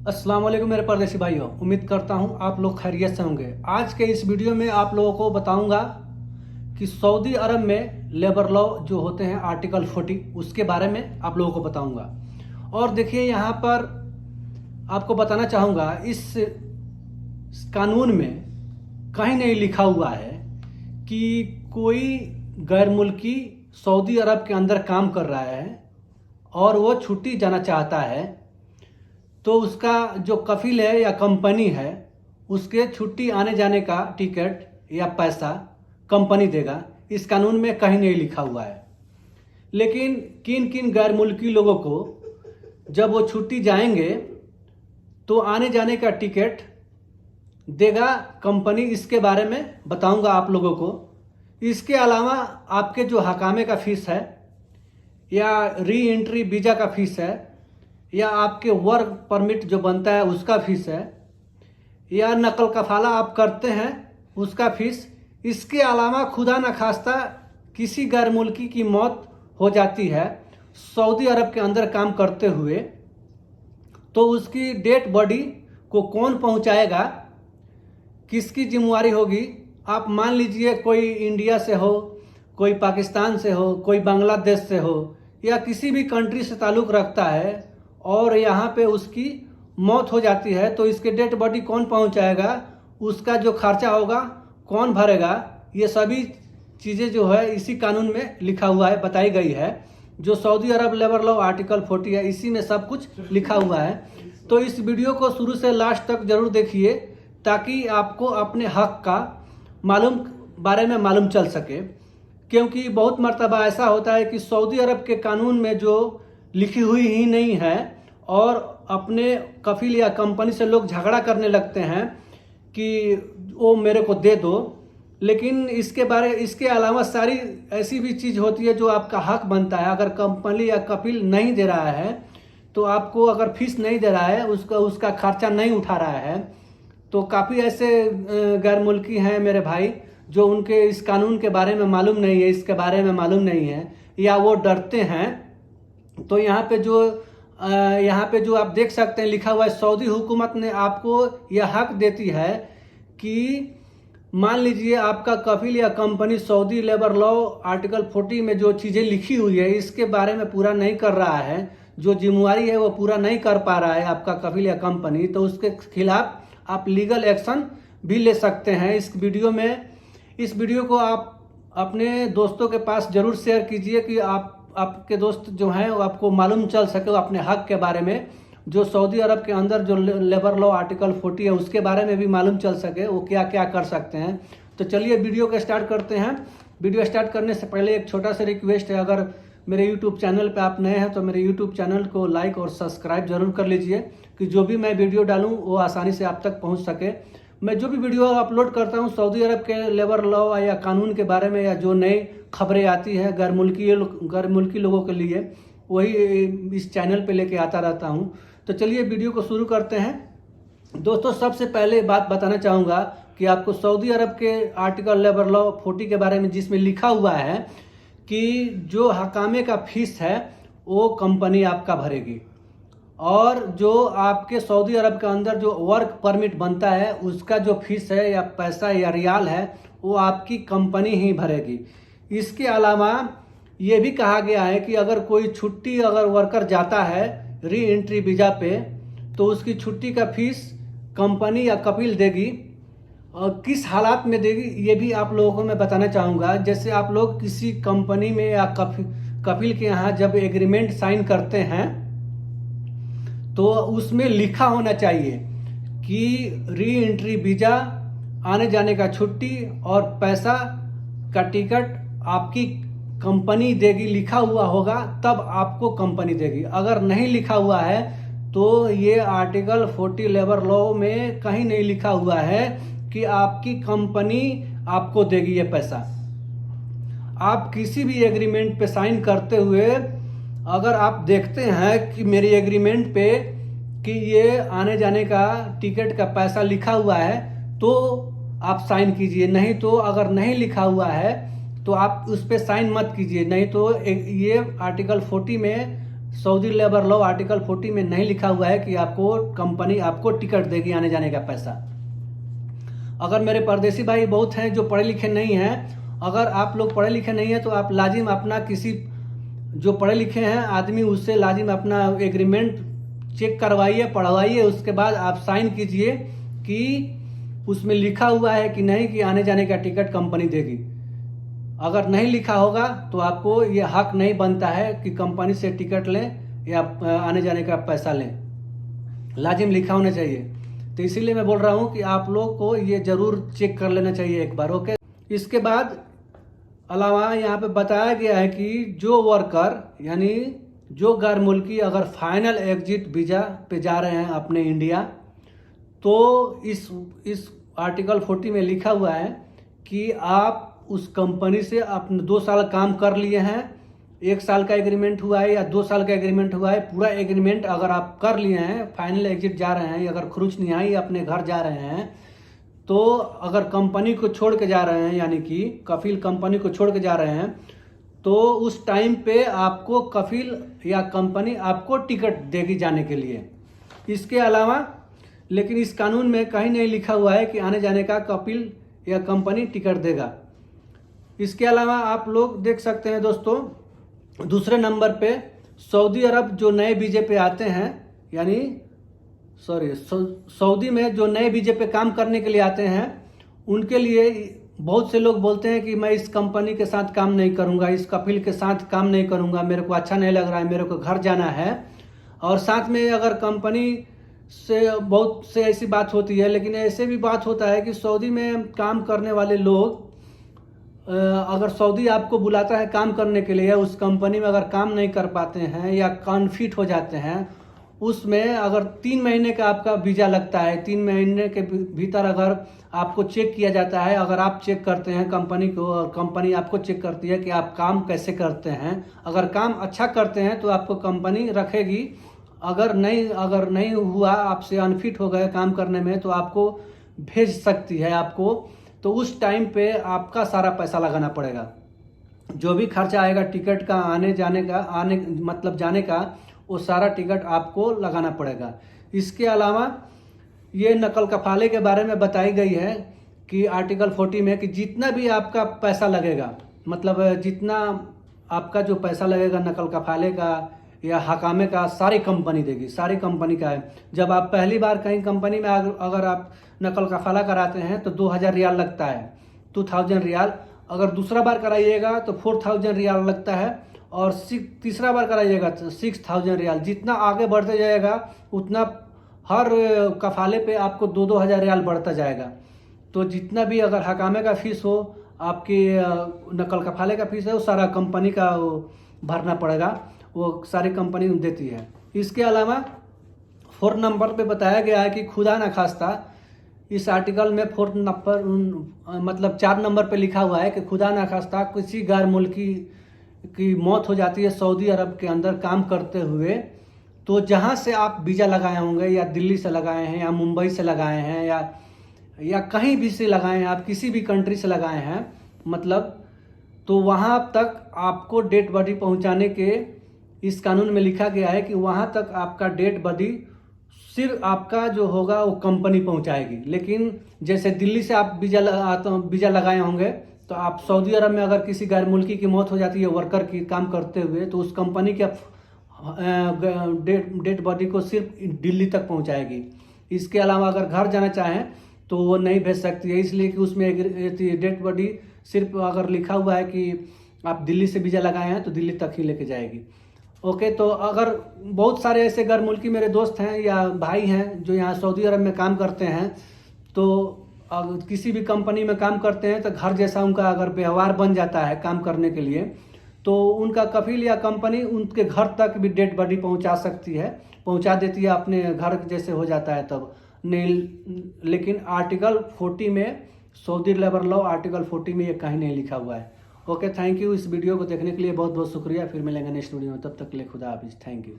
अस्सलाम वालेकुम मेरे परदेसी भाइयों, उम्मीद करता हूँ आप लोग खैरियत से होंगे। आज के इस वीडियो में आप लोगों को बताऊंगा कि सऊदी अरब में लेबर लॉ जो होते हैं आर्टिकल 40 उसके बारे में आप लोगों को बताऊंगा। और देखिए यहाँ पर आपको बताना चाहूँगा, इस कानून में कहीं नहीं लिखा हुआ है कि कोई गैर मुल्की सऊदी अरब के अंदर काम कर रहा है और वो छुट्टी जाना चाहता है तो उसका जो कफिल है या कंपनी है उसके छुट्टी आने जाने का टिकट या पैसा कंपनी देगा। इस कानून में कहीं नहीं लिखा हुआ है। लेकिन किन किन गैर मुल्की लोगों को जब वो छुट्टी जाएंगे तो आने जाने का टिकट देगा कंपनी, इसके बारे में बताऊंगा आप लोगों को। इसके अलावा आपके जो हकामे का फीस है या री एंट्री वीज़ा का फीस है या आपके वर्क परमिट जो बनता है उसका फीस है या नकल कफाला आप करते हैं उसका फीस। इसके अलावा खुदा न खास्ता किसी गैर मुल्की की मौत हो जाती है सऊदी अरब के अंदर काम करते हुए, तो उसकी डेड बॉडी को कौन पहुंचाएगा, किसकी जिम्मेवारी होगी। आप मान लीजिए कोई इंडिया से हो, कोई पाकिस्तान से हो, कोई बांग्लादेश से हो या किसी भी कंट्री से ताल्लुक़ रखता है और यहाँ पे उसकी मौत हो जाती है तो इसके डेड बॉडी कौन पहुँचाएगा, उसका जो खर्चा होगा कौन भरेगा। ये सभी चीज़ें जो है इसी कानून में लिखा हुआ है, बताई गई है। जो सऊदी अरब लेबर लॉ आर्टिकल 40 है इसी में सब कुछ लिखा हुआ है। तो इस वीडियो को शुरू से लास्ट तक जरूर देखिए ताकि आपको अपने हक का बारे में मालूम चल सके। क्योंकि बहुत मर्तबा ऐसा होता है कि सऊदी अरब के कानून में जो लिखी हुई ही नहीं है और अपने कफिल या कंपनी से लोग झगड़ा करने लगते हैं कि वो मेरे को दे दो। लेकिन इसके अलावा सारी ऐसी भी चीज़ होती है जो आपका हक बनता है। अगर कंपनी या कफिल नहीं दे रहा है तो आपको, अगर फीस नहीं दे रहा है, उसका खर्चा नहीं उठा रहा है, तो काफ़ी ऐसे गैर मुल्की हैं मेरे भाई जो उनके इस कानून के बारे में मालूम नहीं है, इसके बारे में मालूम नहीं है या वो डरते हैं। तो यहाँ पे जो आप देख सकते हैं लिखा हुआ है, सऊदी हुकूमत ने आपको यह हक देती है कि मान लीजिए आपका कफिल या company Saudi labour law article 40 में जो चीज़ें लिखी हुई है इसके बारे में पूरा नहीं कर रहा है, जो जिम्मेवारी है वो पूरा नहीं कर पा रहा है आपका कफिल या कंपनी, तो उसके खिलाफ आप लीगल एक्शन भी ले सकते हैं। इस वीडियो को आप अपने दोस्तों के पास ज़रूर शेयर कीजिए कि आपके दोस्त जो हैं वो आपको मालूम चल सके वो अपने हक के बारे में, जो सऊदी अरब के अंदर जो लेबर लॉ आर्टिकल 40 है उसके बारे में भी मालूम चल सके वो क्या क्या कर सकते हैं। तो चलिए वीडियो को स्टार्ट करते हैं। वीडियो स्टार्ट करने से पहले एक छोटा सा रिक्वेस्ट है, अगर मेरे यूट्यूब चैनल पे आप नए हैं तो मेरे यूट्यूब चैनल को लाइक और सब्सक्राइब जरूर कर लीजिए कि जो भी मैं वीडियो डालूँ वो आसानी से आप तक पहुँच सके। मैं जो भी वीडियो अपलोड करता हूँ सऊदी अरब के लेबर लॉ या कानून के बारे में या जो नई खबरें आती है गैर मुल्की लोगों के लिए, वही इस चैनल पे लेके आता रहता हूँ। तो चलिए वीडियो को शुरू करते हैं। दोस्तों, सबसे पहले बात बताना चाहूँगा कि आपको सऊदी अरब के आर्टिकल लेबर लॉ 40 के बारे में, जिसमें लिखा हुआ है कि जो हकामे का फीस है वो कंपनी आपका भरेगी और जो आपके सऊदी अरब के अंदर जो वर्क परमिट बनता है उसका जो फीस है या पैसा या रियाल है वो आपकी कंपनी ही भरेगी। इसके अलावा ये भी कहा गया है कि अगर कोई छुट्टी अगर वर्कर जाता है री एंट्री वीज़ा पे तो उसकी छुट्टी का फीस कंपनी या कफिल देगी और किस हालात में देगी ये भी आप लोगों को मैं बताना चाहूँगा। जैसे आप लोग किसी कंपनी में या कफिल के यहाँ जब एग्रीमेंट साइन करते हैं तो उसमें लिखा होना चाहिए कि री एंट्री वीज़ा, आने जाने का छुट्टी और पैसा का टिकट आपकी कंपनी देगी, लिखा हुआ होगा तब आपको कंपनी देगी। अगर नहीं लिखा हुआ है तो ये आर्टिकल 40 लेबर लॉ में कहीं नहीं लिखा हुआ है कि आपकी कंपनी आपको देगी ये पैसा। आप किसी भी एग्रीमेंट पे साइन करते हुए अगर आप देखते हैं कि मेरी एग्रीमेंट पे कि ये आने जाने का टिकट का पैसा लिखा हुआ है तो आप साइन कीजिए, नहीं तो अगर नहीं लिखा हुआ है तो आप उस पर साइन मत कीजिए। नहीं तो ये आर्टिकल 40 में सऊदी लेबर लॉ आर्टिकल 40 में नहीं लिखा हुआ है कि आपको कंपनी आपको टिकट देगी आने जाने का पैसा। अगर मेरे परदेसी भाई बहुत हैं जो पढ़े लिखे नहीं हैं, अगर आप लोग पढ़े लिखे नहीं हैं तो आप लाजिम अपना किसी जो पढ़े लिखे हैं आदमी उससे लाजिम अपना एग्रीमेंट चेक करवाइए, पढ़वाइए, उसके बाद आप साइन कीजिए कि उसमें लिखा हुआ है कि नहीं कि आने जाने का टिकट कंपनी देगी। अगर नहीं लिखा होगा तो आपको ये हक नहीं बनता है कि कंपनी से टिकट लें या आने जाने का पैसा लें, लाजिम लिखा होना चाहिए। तो इसीलिए मैं बोल रहा हूँ कि आप लोग को ये ज़रूर चेक कर लेना चाहिए एक बार, ओके। इसके बाद अलावा यहाँ पे बताया गया है कि जो वर्कर यानी जो गैर मुल्की अगर फाइनल एग्जिट वीज़ा पे जा रहे हैं अपने इंडिया, तो इस आर्टिकल 40 में लिखा हुआ है कि आप उस कंपनी से अपने 2 साल काम कर लिए हैं, 1 साल का एग्रीमेंट हुआ है या 2 साल का एग्रीमेंट हुआ है, पूरा एग्रीमेंट अगर आप कर लिए हैं, फाइनल एग्जिट जा रहे हैं, अगर खरुच निहाई अपने घर जा रहे हैं, तो अगर कंपनी को छोड़ के जा रहे हैं यानी कि कफील कंपनी को छोड़ के जा रहे हैं, तो उस टाइम पे आपको कफील या कंपनी आपको टिकट देगी जाने के लिए। इसके अलावा लेकिन इस कानून में कहीं नहीं लिखा हुआ है कि आने जाने का कफील या कंपनी टिकट देगा। इसके अलावा आप लोग देख सकते हैं दोस्तों, दूसरे नंबर पे सऊदी अरब जो नए वीज़े पे आते हैं यानी सऊदी में जो नए वीज़े पे काम करने के लिए आते हैं, उनके लिए बहुत से लोग बोलते हैं कि मैं इस कंपनी के साथ काम नहीं करूंगा, इस कफील के साथ काम नहीं करूंगा, मेरे को अच्छा नहीं लग रहा है, मेरे को घर जाना है। और साथ में अगर कंपनी से बहुत से ऐसी बात होती है, लेकिन ऐसे भी बात होता है कि सऊदी में काम करने वाले लोग अगर सऊदी आपको बुलाता है काम करने के लिए, उस कंपनी में अगर काम नहीं कर पाते हैं या कॉन्फिट हो जाते हैं, उसमें अगर 3 महीने का आपका वीज़ा लगता है, 3 महीने के भीतर अगर आपको चेक किया जाता है, अगर आप चेक करते हैं कंपनी को और कंपनी आपको चेक करती है कि आप काम कैसे करते हैं, अगर काम अच्छा करते हैं तो आपको कंपनी रखेगी। अगर नहीं हुआ, आपसे अनफिट हो गए काम करने में, तो आपको भेज सकती है आपको। तो उस टाइम पे आपका सारा पैसा लगाना पड़ेगा, जो भी खर्चा आएगा टिकट का, जाने का, वो सारा टिकट आपको लगाना पड़ेगा। इसके अलावा ये नकल कफाले के बारे में बताई गई है कि आर्टिकल 40 में कि जितना भी आपका पैसा लगेगा, मतलब जितना आपका जो पैसा लगेगा नकल कफाले का या हकामे का, सारी कंपनी देगी, सारी कंपनी का है। जब आप पहली बार कहीं कंपनी में अगर आप नकल कफाला कराते हैं तो 2000 रियाल लगता है, 2000 रियाल। अगर दूसरा बार कराइएगा तो 4000 रियाल लगता है, और तीसरा बार कराइएगा तो 6000 रियाल। जितना आगे बढ़ते जाएगा उतना हर कफाले पे आपको 2-2 हज़ार रियाल बढ़ता जाएगा। तो जितना भी अगर हकामे का फीस हो, आपकी नकल कफाले का फीस है, वो सारा कंपनी का भरना पड़ेगा, वो सारी कंपनी देती है। इसके अलावा 4 नंबर पे बताया गया है कि खुदा न खास्ता, इस आर्टिकल में 4 नंबर मतलब 4 नंबर पे लिखा हुआ है कि खुदा न खास्ता किसी गैर मुल्की की मौत हो जाती है सऊदी अरब के अंदर काम करते हुए, तो जहाँ से आप वीज़ा लगाए होंगे, या दिल्ली से लगाए हैं या मुंबई से लगाए हैं या कहीं भी से लगाए हैं, आप किसी भी कंट्री से लगाए हैं, मतलब तो वहाँ तक आपको डेड बॉडी पहुँचाने के इस कानून में लिखा गया है कि वहाँ तक आपका डेड बॉडी सिर्फ आपका जो होगा वो कंपनी पहुँचाएगी। लेकिन जैसे दिल्ली से आप वीज़ा लगाए होंगे, तो आप सऊदी अरब में अगर किसी गैर मुल्की की मौत हो जाती है वर्कर की काम करते हुए, तो उस कंपनी के डेड बॉडी को सिर्फ दिल्ली तक पहुंचाएगी। इसके अलावा अगर घर जाना चाहें तो वो नहीं भेज सकती है, इसलिए कि उसमें डेड बॉडी सिर्फ अगर लिखा हुआ है कि आप दिल्ली से वीज़ा लगाए हैं तो दिल्ली तक ही लेके जाएगी। ओके, तो अगर बहुत सारे ऐसे गैर मुल्की मेरे दोस्त हैं या भाई हैं जो यहाँ सऊदी अरब में काम करते हैं, तो अगर किसी भी कंपनी में काम करते हैं तो घर जैसा उनका अगर व्यवहार बन जाता है काम करने के लिए, तो उनका कफील या कंपनी उनके घर तक भी डेड बॉडी पहुंचा सकती है, पहुंचा देती है, अपने घर जैसे हो जाता है तब नहीं। लेकिन आर्टिकल 40 में, सऊदी लेबर लॉ आर्टिकल 40 में ये कहीं नहीं लिखा हुआ है। Okay, thank you. इस वीडियो को देखने के लिए बहुत बहुत शुक्रिया। फिर मिलेंगे नेक्स्ट वीडियो में, तब तक के लिए खुदा हाफिज़। Thank you.